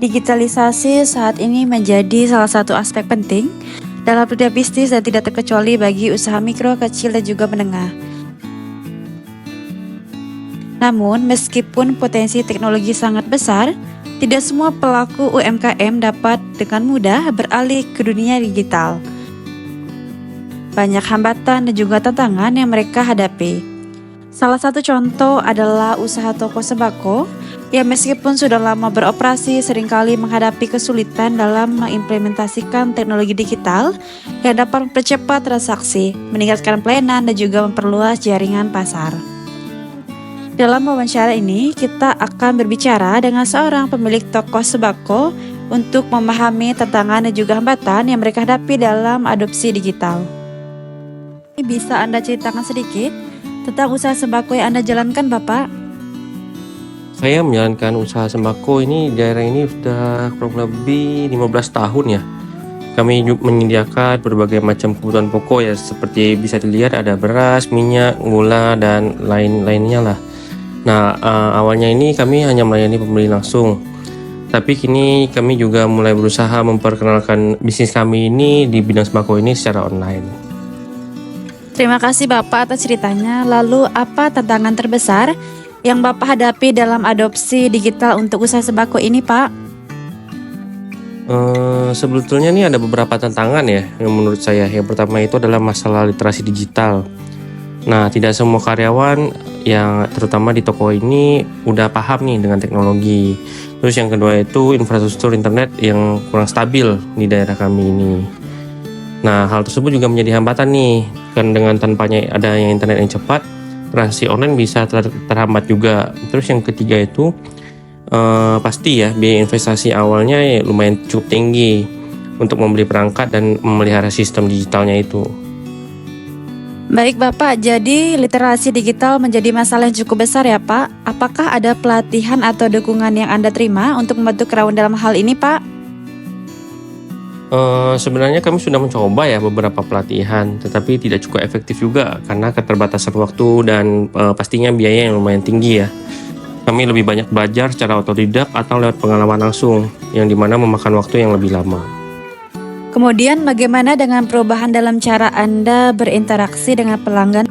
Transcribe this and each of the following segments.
Digitalisasi saat ini menjadi salah satu aspek penting dalam dunia bisnis dan tidak terkecuali bagi usaha mikro, kecil, dan juga menengah. Namun, meskipun potensi teknologi sangat besar, tidak semua pelaku UMKM dapat dengan mudah beralih ke dunia digital. Banyak hambatan dan juga tantangan yang mereka hadapi. Salah satu contoh adalah usaha toko sembako yang meskipun sudah lama beroperasi seringkali menghadapi kesulitan dalam mengimplementasikan teknologi digital yang dapat mempercepat transaksi, meningkatkan pelayanan, dan juga memperluas jaringan pasar. Dalam wawancara ini, kita akan berbicara dengan seorang pemilik toko sembako untuk memahami tantangan dan juga hambatan yang mereka hadapi dalam adopsi digital. Bisa Anda ceritakan sedikit tentang usaha sembako yang Anda jalankan, Bapak? Saya menjalankan usaha sembako ini di daerah ini sudah kurang lebih 15 tahun ya. Kami menyediakan berbagai macam kebutuhan pokok ya, seperti bisa dilihat ada beras, minyak, gula, dan lain-lainnya lah. Nah, awalnya ini kami hanya melayani pembeli langsung. Tapi kini kami juga mulai berusaha memperkenalkan bisnis kami ini di bidang sembako ini secara online. Terima kasih Bapak atas ceritanya. Lalu apa tantangan terbesar yang Bapak hadapi dalam adopsi digital untuk usaha sembako ini, Pak? Sebetulnya nih ada beberapa tantangan ya yang menurut saya. Yang pertama itu adalah masalah literasi digital. Nah, tidak semua karyawan yang terutama di toko ini udah paham nih dengan teknologi. Terus yang kedua itu infrastruktur internet yang kurang stabil di daerah kami ini. Nah, hal tersebut juga menjadi hambatan nih, kan dengan tanpanya adanya internet yang cepat, transaksi online bisa terhambat juga. Terus yang ketiga itu pasti ya biaya investasi awalnya ya lumayan cukup tinggi untuk membeli perangkat dan memelihara sistem digitalnya itu. Baik Bapak, jadi literasi digital menjadi masalah yang cukup besar ya Pak. Apakah ada pelatihan atau dukungan yang Anda terima untuk membantu karyawan dalam hal ini, Pak? Sebenarnya kami sudah mencoba ya beberapa pelatihan, tetapi tidak cukup efektif juga karena keterbatasan waktu dan pastinya biaya yang lumayan tinggi ya. Kami lebih banyak belajar secara otodidak atau lewat pengalaman langsung, yang dimana memakan waktu yang lebih lama. Kemudian bagaimana dengan perubahan dalam cara Anda berinteraksi dengan pelanggan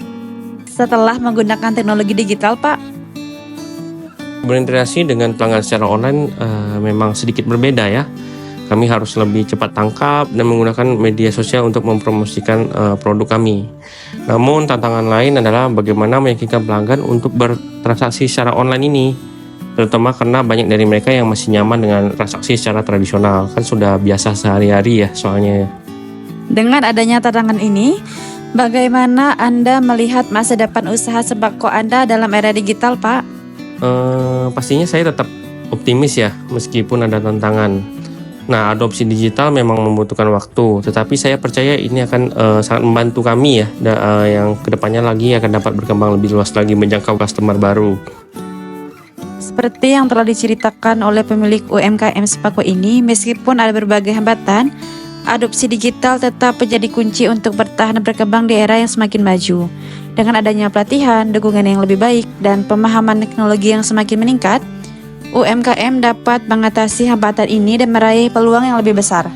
setelah menggunakan teknologi digital, Pak? Berinteraksi dengan pelanggan secara online memang sedikit berbeda ya. Kami harus lebih cepat tangkap dan menggunakan media sosial untuk mempromosikan produk kami. Namun tantangan lain adalah bagaimana meyakinkan pelanggan untuk bertransaksi secara online ini, terutama karena banyak dari mereka yang masih nyaman dengan transaksi secara tradisional, kan sudah biasa sehari-hari ya soalnya. Dengan adanya tantangan ini, bagaimana Anda melihat masa depan usaha sembako Anda dalam era digital, Pak? Pastinya saya tetap optimis ya, meskipun ada tantangan. Nah, adopsi digital memang membutuhkan waktu, tetapi saya percaya ini akan sangat membantu kami ya, yang kedepannya lagi akan dapat berkembang lebih luas lagi menjangkau customer baru. Seperti yang telah diceritakan oleh pemilik UMKM sembako ini, meskipun ada berbagai hambatan, adopsi digital tetap menjadi kunci untuk bertahan dan berkembang di era yang semakin maju. Dengan adanya pelatihan, dukungan yang lebih baik, dan pemahaman teknologi yang semakin meningkat, UMKM dapat mengatasi hambatan ini dan meraih peluang yang lebih besar.